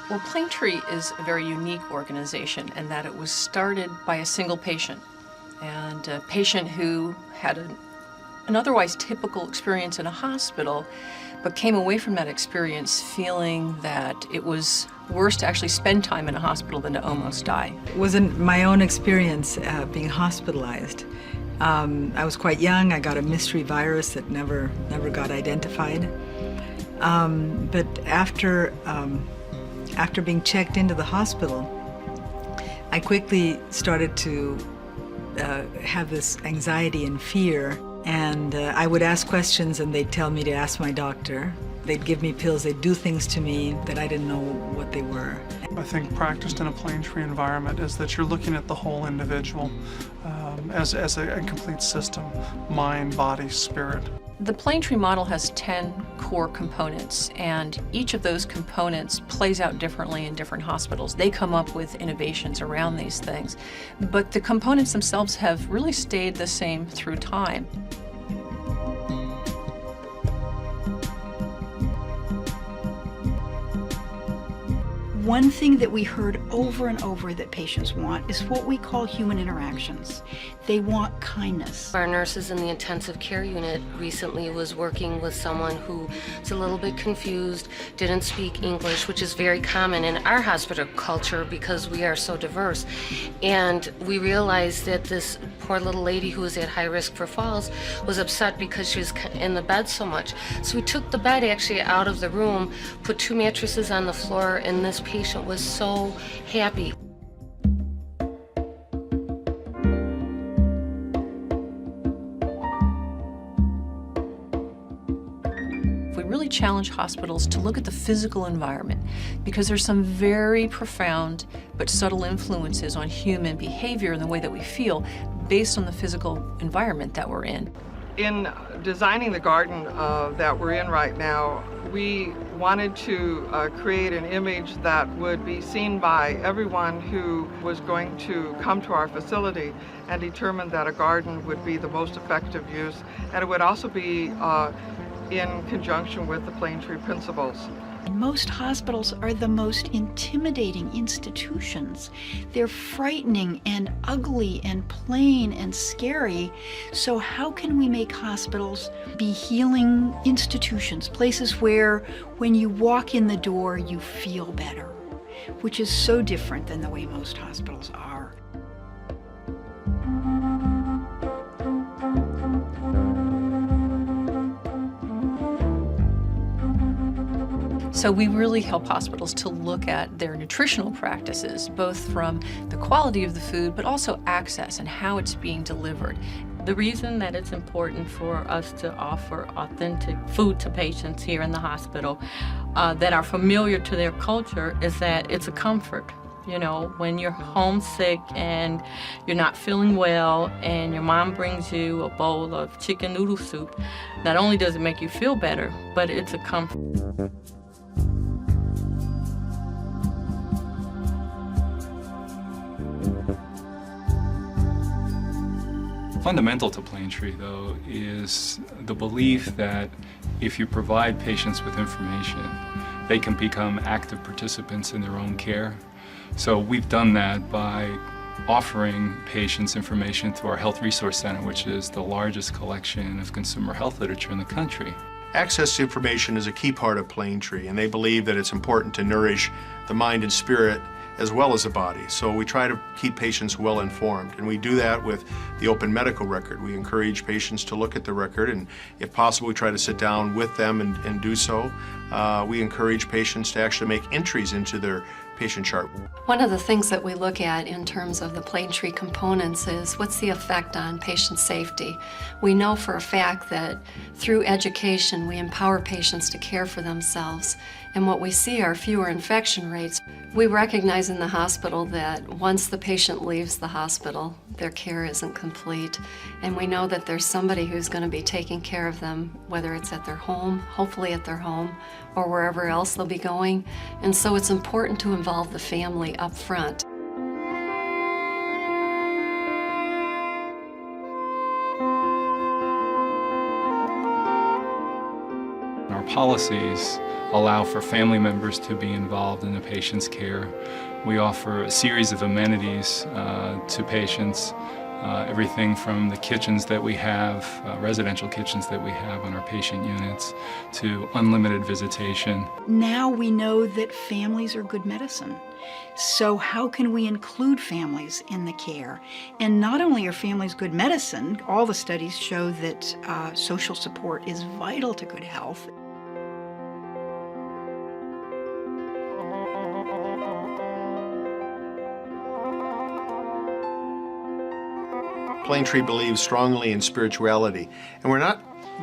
Well, Planetree is a very unique organization in that it was started by a single patient, and a patient who had an otherwise typical experience in a hospital, but came away from that experience feeling that it was worse to actually spend time in a hospital than to almost die. It wasn't my own experience being hospitalized. I was quite young. I got a mystery virus that never got identified. But after being checked into the hospital, I quickly started to have this anxiety and fear. And I would ask questions and they'd tell me to ask my doctor. They'd give me pills, they'd do things to me that I didn't know what they were. I think practiced in a Planetree environment is that you're looking at the whole individual as a complete system, mind, body, spirit. The Planetree model has 10 core components, and each of those components plays out differently in different hospitals. They come up with innovations around these things, but the components themselves have really stayed the same through time. One thing that we heard over and over that patients want is what we call human interactions. They want kindness. Our nurses in the intensive care unit recently was working with someone who was a little bit confused, didn't speak English, which is very common in our hospital culture because we are so diverse. And we realized that this poor little lady who was at high risk for falls was upset because she was in the bed so much. So we took the bed actually out of the room, put 2 mattresses on the floor, and this patient was so happy. We really challenge hospitals to look at the physical environment because there's some very profound but subtle influences on human behavior and the way that we feel based on the physical environment that we're in. In designing the garden that we're in right now, we wanted to create an image that would be seen by everyone who was going to come to our facility and determine that a garden would be the most effective use, and it would also be in conjunction with the Planetree principles. Most hospitals are the most intimidating institutions. They're frightening and ugly and plain and scary. So how can we make hospitals be healing institutions, places where when you walk in the door you feel better, which is so different than the way most hospitals are. So we really help hospitals to look at their nutritional practices, both from the quality of the food, but also access and how it's being delivered. The reason that it's important for us to offer authentic food to patients here in the hospital that are familiar to their culture is that it's a comfort. You know, when you're homesick and you're not feeling well and your mom brings you a bowl of chicken noodle soup, not only does it make you feel better, but it's a comfort. Fundamental to Planetree, though, is the belief that if you provide patients with information, they can become active participants in their own care. So we've done that by offering patients information through our Health Resource Center, which is the largest collection of consumer health literature in the country. Access to information is a key part of Planetree, and they believe that it's important to nourish the mind and spirit as well as the body. So we try to keep patients well informed, and we do that with the open medical record. We encourage patients to look at the record, and if possible, we try to sit down with them and do so. We encourage patients to actually make entries into their patient chart. One of the things that we look at in terms of the Planetree components is what's the effect on patient safety. We know for a fact that through education we empower patients to care for themselves, and what we see are fewer infection rates. We recognize in the hospital that once the patient leaves the hospital, their care isn't complete, and we know that there's somebody who's going to be taking care of them, whether it's at their home, hopefully at their home, or wherever else they'll be going. And so it's important to involve the family up front. Our policies allow for family members to be involved in the patient's care. We offer a series of amenities to patients, everything from the kitchens that we have, residential kitchens that we have on our patient units, to unlimited visitation. Now we know that families are good medicine. So how can we include families in the care? And not only are families good medicine, all the studies show that social support is vital to good health. Planetree believes strongly in spirituality, and we're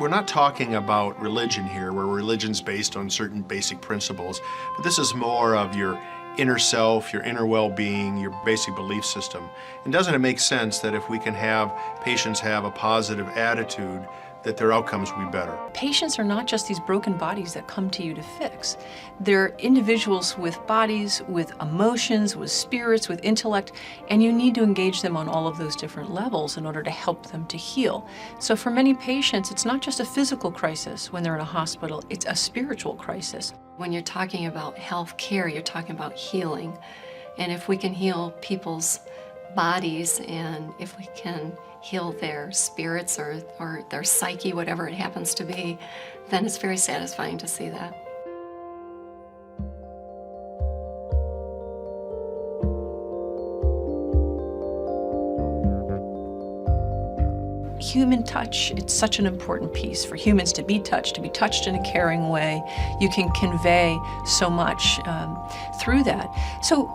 not talking about religion here, where religion's based on certain basic principles, but this is more of your inner self, your inner well-being, your basic belief system. And doesn't it make sense that if we can have patients have a positive attitude, that their outcomes will be better? Patients are not just these broken bodies that come to you to fix. They're individuals with bodies, with emotions, with spirits, with intellect, and you need to engage them on all of those different levels in order to help them to heal. So for many patients, it's not just a physical crisis when they're in a hospital, it's a spiritual crisis. When you're talking about health care, you're talking about healing. And if we can heal people's bodies, and if we can heal their spirits or their psyche, whatever it happens to be, then it's very satisfying to see that. Human touch, it's such an important piece for humans to be touched in a caring way. You can convey so much through that. So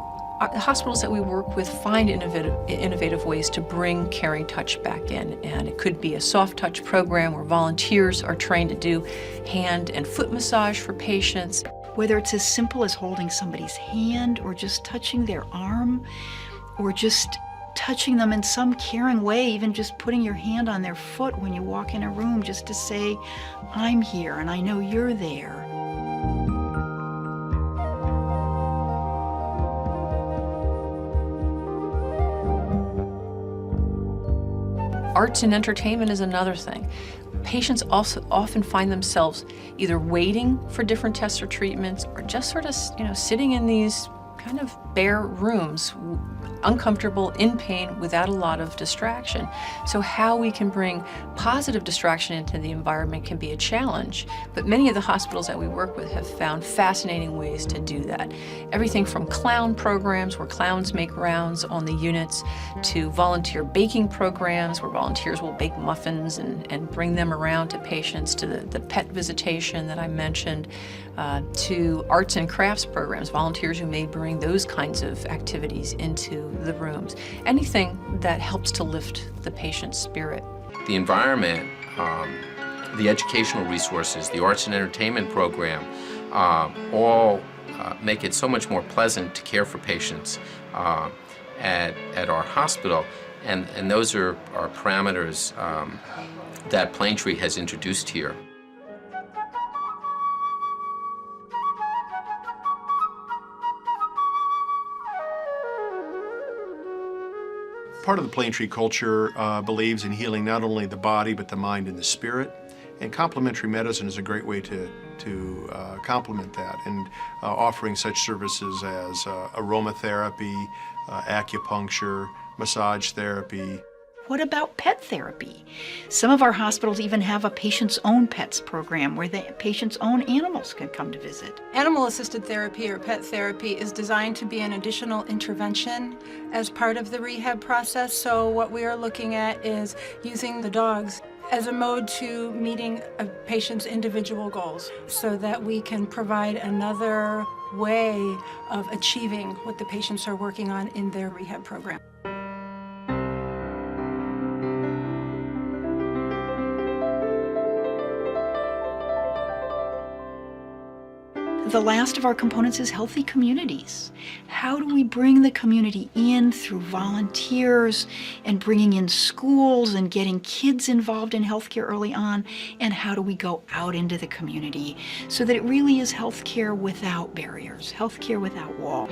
the hospitals that we work with find innovative ways to bring caring touch back in. And it could be a soft touch program where volunteers are trained to do hand and foot massage for patients. Whether it's as simple as holding somebody's hand or just touching their arm or just touching them in some caring way, even just putting your hand on their foot when you walk in a room just to say, I'm here and I know you're there. Arts and entertainment is another thing. Patients also often find themselves either waiting for different tests or treatments or just sort of, sitting in these kind of bare rooms, uncomfortable, in pain, without a lot of distraction. So how we can bring positive distraction into the environment can be a challenge, but many of the hospitals that we work with have found fascinating ways to do that. Everything from clown programs where clowns make rounds on the units, to volunteer baking programs where volunteers will bake muffins and bring them around to patients, to the pet visitation that I mentioned, to arts and crafts programs, volunteers who may bring those kinds of activities into the rooms. Anything that helps to lift the patient's spirit. The environment, the educational resources, the arts and entertainment program, all make it so much more pleasant to care for patients at our hospital. And those are parameters that Planetree has introduced here. Part of the Planetree culture believes in healing not only the body, but the mind and the spirit. And complementary medicine is a great way to complement that, and offering such services as aromatherapy, acupuncture, massage therapy. What about pet therapy? Some of our hospitals even have a patient's own pets program where the patient's own animals can come to visit. Animal-assisted therapy or pet therapy is designed to be an additional intervention as part of the rehab process. So what we are looking at is using the dogs as a mode to meeting a patient's individual goals so that we can provide another way of achieving what the patients are working on in their rehab program. The last of our components is healthy communities. How do we bring the community in through volunteers and bringing in schools and getting kids involved in healthcare early on? And how do we go out into the community so that it really is healthcare without barriers, healthcare without walls?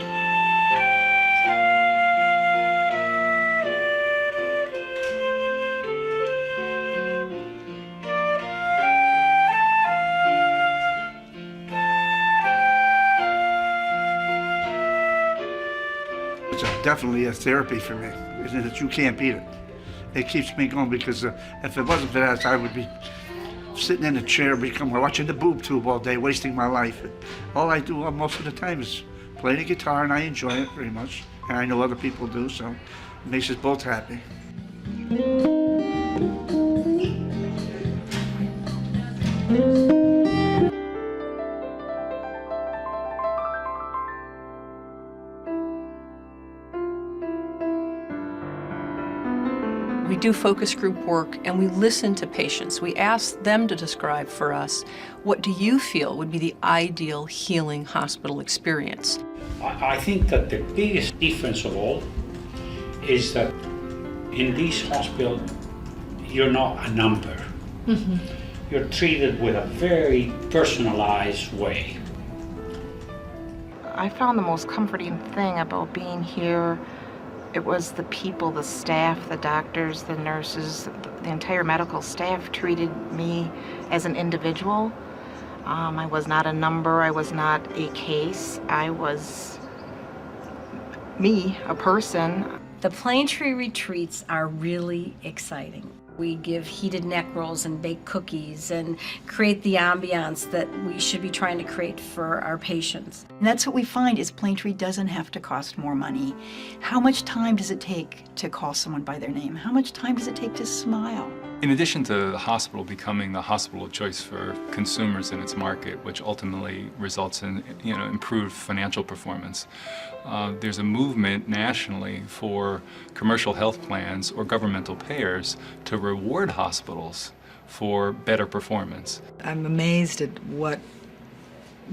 definitely a therapy for me. Isn't it? You can't beat it. It keeps me going because if it wasn't for that, I would be sitting in a chair, watching the boob tube all day, wasting my life. All I do most of the time is play the guitar, and I enjoy it very much. And I know other people do, so it makes us both happy. We do focus group work and we listen to patients. We ask them to describe for us, what do you feel would be the ideal healing hospital experience? I think that the biggest difference of all is that in this hospital, you're not a number. Mm-hmm. You're treated with a very personalized way. I found the most comforting thing about being here, it was the people, the staff, the doctors, the nurses, the entire medical staff treated me as an individual. I was not a number, I was not a case, I was me, a person. The Planetree retreats are really exciting. We give heated neck rolls and baked cookies and create the ambiance that we should be trying to create for our patients. And that's what we find is Planetree doesn't have to cost more money. How much time does it take to call someone by their name? How much time does it take to smile? In addition to the hospital becoming the hospital of choice for consumers in its market, which ultimately results in improved financial performance, there's a movement nationally for commercial health plans or governmental payers to reward hospitals for better performance. I'm amazed at what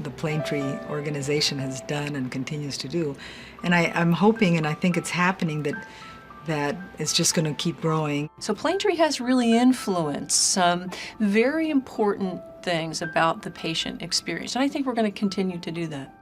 the Planetree organization has done and continues to do. And I'm hoping, and I think it's happening, that it's just going to keep growing. So Planetree has really influenced some very important things about the patient experience, and I think we're going to continue to do that.